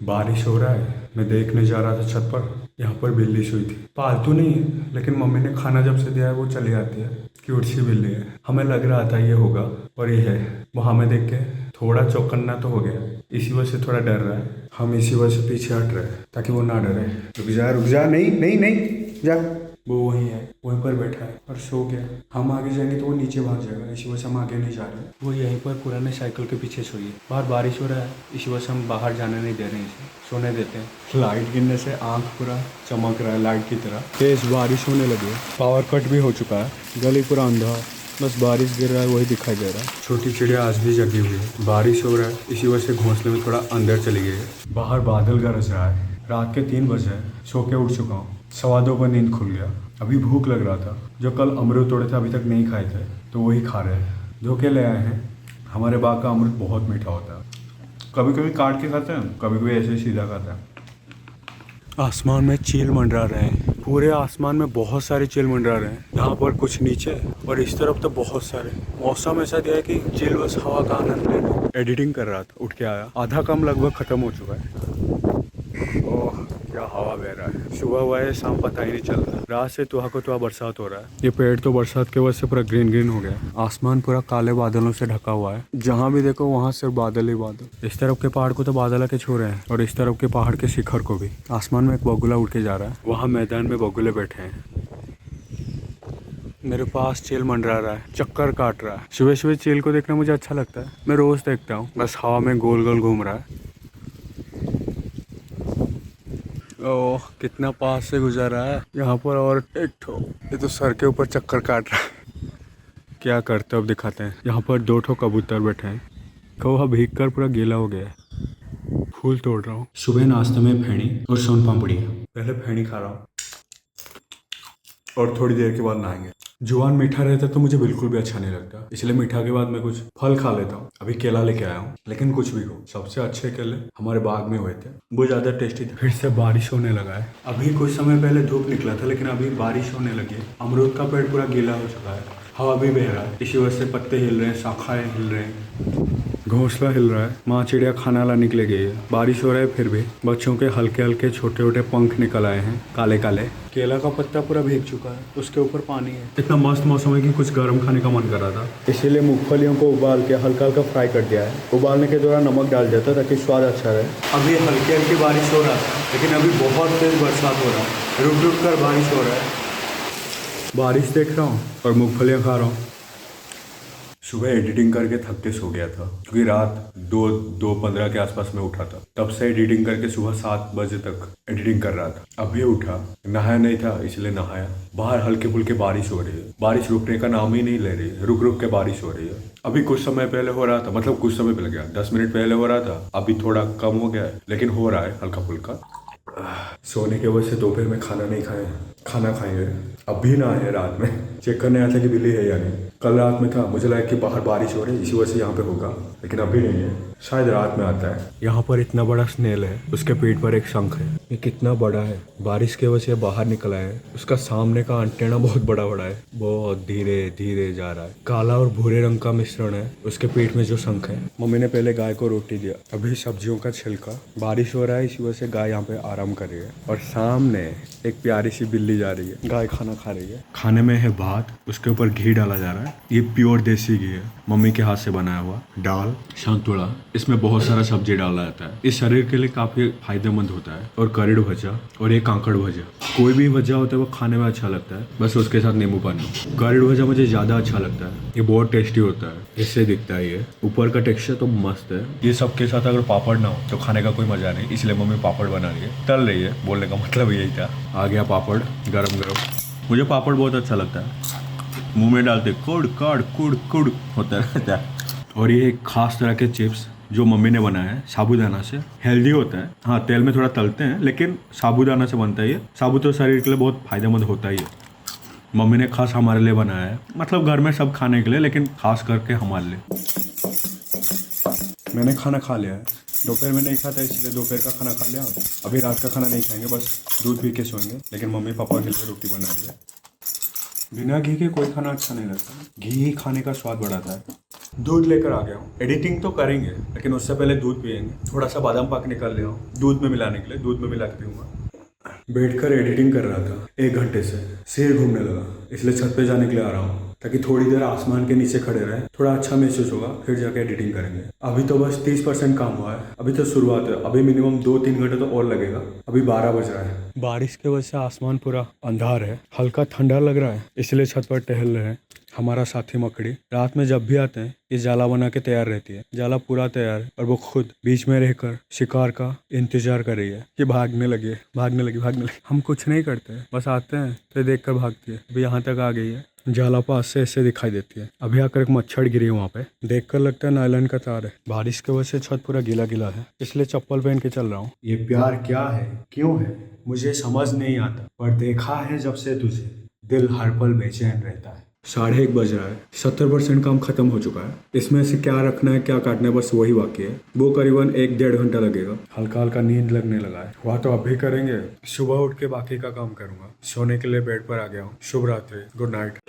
बारिश हो रहा है, मैं देखने जा रहा था छत पर। यहाँ पर बिल्ली सोई थी। पालतू नहीं है, लेकिन मम्मी ने खाना जब से दिया है वो चली आती है। क्यूट सी बिल्ली है। हमें लग रहा था ये होगा, और ये है। वो हमें देख के थोड़ा चौकन्ना तो हो गया, इसी वजह से थोड़ा डर रहा है। हम इसी वजह से पीछे हट रहे हैं ताकि वो ना डरे। रुक जा, नहीं नहीं नहीं जा। वो वहीं है, वहीं पर बैठा है और सो गया। हम आगे जाएंगे तो वो नीचे भाग जाएगा, इसी वजह से हम आगे नहीं जा रहे। वो यहीं पर पुराने साइकिल के पीछे सोई है। बाहर बारिश हो रहा है, इसी वजह से हम बाहर जाने नहीं दे रहे हैं, इसे सोने देते हैं। लाइट गिरने से आंख पूरा चमक रहा है लाइट की तरह। तेज बारिश होने लगी है, पावर कट भी हो चुका है, गली पूरा अंधा, बस बारिश गिर रहा है वही दिखाई दे रहा है। छोटी चिड़िया आज भी जगी हुई है। बारिश हो रहा है, इसी वजह से घोंसले में थोड़ा अंदर चली गई है। बाहर बादल गरज रहा है। रात के 3 बजे है, सो के उठ चुका हूँ। 2:15 पर नींद खुल गया। अभी भूख लग रहा था, जो कल अमरूद तोड़े थे अभी तक नहीं खाए थे, तो वही खा रहे हैं। धो के ले आए हैं। हमारे बाग का अमरूद बहुत मीठा होता है। कभी कभी काट के खाते हैं, कभी कभी ऐसे ही सीधा खाते हैं। आसमान में चील मंडरा रहे हैं। पूरे आसमान में बहुत सारे चील मंडरा रहे हैं। यहाँ पर कुछ नीचे और इस तरफ तो बहुत सारे। मौसम ऐसा दिया है कि चील बस हवा का आनंद ले रहे हैं। एडिटिंग कर रहा था, उठ के आया। आधा काम लगभग खत्म हो चुका है। ओह क्या हवा बह रहा है। सुबह हुआ है, शाम पता ही नहीं चल रहा। रात से तुहा को तुहा बरसात हो रहा है। ये पेड़ तो बरसात के वजह से पूरा ग्रीन ग्रीन हो गया। आसमान पूरा काले बादलों से ढका हुआ है। जहाँ भी देखो वहाँ सिर्फ बादल ही बादल। इस तरफ के पहाड़ को तो बादल के छू रहे हैं, और इस तरफ के पहाड़ के शिखर को भी। आसमान में एक बगुला उड़ के जा रहा है। वहाँ मैदान में बगुले बैठे हैं। मेरे पास चील मंडरा रहा है, चक्कर काट रहा है। सुबह सुबह चील को देखना मुझे अच्छा लगता है, मैं रोज देखता हूँ। बस हवा में गोल गोल घूम रहा है। ओह कितना पास से गुजरा है। यहाँ पर और एक ठो, ये तो सर के ऊपर चक्कर काट रहा है। क्या करते अब दिखाते हैं। यहाँ पर 2 ठो कबूतर बैठे हैं। कौवा भीग कर पूरा गीला हो गया है। फूल तोड़ रहा हूँ। सुबह नाश्ते में फेणी और सोन पापड़ी। पहले फेणी खा रहा हूँ और थोड़ी देर के बाद नहाएंगे। जुबान मीठा रहता तो मुझे बिल्कुल भी अच्छा नहीं लगता, इसलिए मीठा के बाद मैं कुछ फल खा लेता हूँ। अभी केला लेके आया हूँ, लेकिन कुछ भी हो, सबसे अच्छे केले हमारे बाग में हुए थे, वो ज्यादा टेस्टी थे। फिर से बारिश होने लगा है। अभी कुछ समय पहले धूप निकला था, लेकिन अभी बारिश होने लगी है। अमरूद का पेड़ पूरा गीला हो चुका है। हवा भी बह रहा है, इसी वजह से पत्ते हिल रहे हैं, शाखाएं हिल रहे हैं, घोंसला हिल रहा है। माँ चिड़िया खाना लाने के लिए गई है। बारिश हो रहा है, फिर भी बच्चों के हल्के हल्के छोटे छोटे पंख निकल आए हैं, काले काले। केला का पत्ता पूरा भीग चुका है, उसके ऊपर पानी है। इतना मस्त मौसम है कि कुछ गर्म खाने का मन कर रहा था, इसीलिए मूंगफलियों को उबाल के हल्का हल्का फ्राई कर दिया है। उबालने के दौरान नमक डाल दिया ताकि स्वाद अच्छा रहे। अभी हल्की हल्की बारिश हो रहा है, लेकिन अभी बहुत तेज बरसात हो रहा है। रुक रुक कर बारिश हो रहा है। बारिश देख रहा हूँ और मूंगफलियाँ खा रहा हूँ। सुबह एडिटिंग करके थक के सो गया था, क्योंकि रात 2:15 के आसपास में उठा था। तब से एडिटिंग करके सुबह 7 बजे तक एडिटिंग कर रहा था। अभी उठा, नहाया नहीं था इसलिए नहाया। बाहर हल्के फुल्के बारिश हो रही है। बारिश रुकने का नाम ही नहीं ले रही है, रुक रुक के बारिश हो रही है। अभी कुछ समय पहले हो रहा था, मतलब कुछ समय पहले गया 10 मिनट पहले हो रहा था। अभी थोड़ा कम हो गया है, लेकिन हो रहा है हल्का फुल्का। सोने के वजह से दोपहर में खाना नहीं खाए, खाना खाएंगे। अभी ना आए रात में चेक करने आया था कि बिल्ली है या नहीं। कल रात में था, मुझे लगा कि बाहर बारिश हो रही है इसी वजह से यहाँ पे होगा, लेकिन अभी नहीं है, शायद रात में आता है। यहाँ पर इतना बड़ा स्नेल है, उसके पेट पर एक शंख है। ये कितना बड़ा है, बारिश के वजह से बाहर निकला है। उसका सामने का अंटेना बहुत बड़ा बड़ा है, बहुत धीरे धीरे जा रहा है। काला और भूरे रंग का मिश्रण है उसके पेट में जो शंख है। मम्मी ने पहले गाय को रोटी दिया, अभी सब्जियों का छिलका। बारिश हो रहा है इसी वजह से गाय यहाँ पे आराम कर रही है, और सामने एक प्यारी सी बिल्ली जा रही है। गाय खाना खा रही है। खाने में है भात, उसके ऊपर घी डाला जा रहा है। ये प्योर देसी घी है, मम्मी के हाथ से बनाया हुआ। दाल, संतुला, इसमें बहुत सारा सब्जी डाला जाता है। इस शरीर के लिए काफी फायदेमंद होता है। और करीड़ भजा और ये कांकड़ भजा। कोई भी भजा होता है वो खाने में अच्छा लगता है, बस उसके साथ नींबू पानी। करीड़ भजा मुझे ज्यादा अच्छा लगता है, ये बहुत टेस्टी होता है। इससे दिखता है ये ऊपर का टेक्सचर तो मस्त है। ये सबके साथ अगर पापड़ ना हो तो खाने का कोई मजा नहीं, इसलिए मम्मी पापड़ बना रही है, तल रही है। बोलने का मतलब यही था। आ गया पापड़ गरम गरम। मुझे पापड़ बहुत अच्छा लगता है, मुंह में डालते कुड़ कड़ कुड़ कुड़ होता रहता है। और ये एक खास तरह के चिप्स जो मम्मी ने बनाया है साबूदाना से, हेल्दी होता है। हाँ तेल में थोड़ा तलते हैं, लेकिन साबूदाना से बनता है ये। साबूत तो शरीर के लिए बहुत फायदेमंद होता ही है। मम्मी ने खास हमारे लिए बनाया है, मतलब घर में सब खाने के लिए, लेकिन खास करके हमारे लिए। मैंने खाना खा लिया है, दोपहर में नहीं खाता इसलिए दोपहर का खाना खा लिया। अभी रात का खाना नहीं खाएंगे, बस दूध पी के सोएंगे। लेकिन मम्मी पापा के लिए रोटी बना रही है। बिना घी के कोई खाना अच्छा नहीं लगता, घी ही खाने का स्वाद बढ़ाता है। दूध लेकर आ गया हूँ। एडिटिंग तो करेंगे लेकिन उससे पहले दूध पियेंगे। थोड़ा सा बादाम पाक निकाल ले आऊँ दूध में मिलाने के लिए, दूध में मिला के पीऊँगा। बैठकर एडिटिंग कर रहा था 1 घंटे से, सिर घूमने लगा, इसलिए छत पे जाने के लिए आ रहा हूँ ताकि थोड़ी देर आसमान के नीचे खड़े रहे, थोड़ा अच्छा महसूस होगा, फिर जाके एडिटिंग करेंगे। अभी तो बस 30% काम हुआ है, अभी तो शुरुआत है, अभी मिनिमम 2-3 घंटे तो और लगेगा। अभी 12 बज रहा है। बारिश की वजह से आसमान पूरा अंधार है, हल्का ठंडा लग रहा है, इसलिए छत पर टहल रहे हैं। हमारा साथी मकड़ी रात में जब भी आते हैं ये जाला बना के तैयार रहती है, जाला पूरा तैयार है और वो खुद बीच में रहकर शिकार का इंतजार कर रही है कि भागने लगी। हम कुछ नहीं करते, बस आते हैं तो देख कर भागती है। अभी यहाँ तक आ गई है, जाला पास से ऐसे दिखाई देती है। अभी आकर एक मच्छर गिरी है वहाँ पे, देखकर लगता है नायलॉन का तार है। बारिश की वजह से छत पूरा गीला गीला है, इसलिए चप्पल पहन के चल रहा हूँ। ये प्यार क्या है, क्यों है, मुझे समझ नहीं आता, पर देखा है जब से तुझे दिल हर पल बेचैन रहता है। 1:30 बज रहा है, 70% काम खत्म हो चुका है। इसमें से क्या रखना है क्या काटना है बस वही बाकी है। वो करीबन 1-1.5 घंटा लगेगा। हल्का हल्का नींद लगने लगा है, वह तो अभी करेंगे। सुबह उठ के बाकी का काम करूंगा। सोने के लिए बेड पर आ गया हूँ। शुभ रात्रि, गुड नाइट।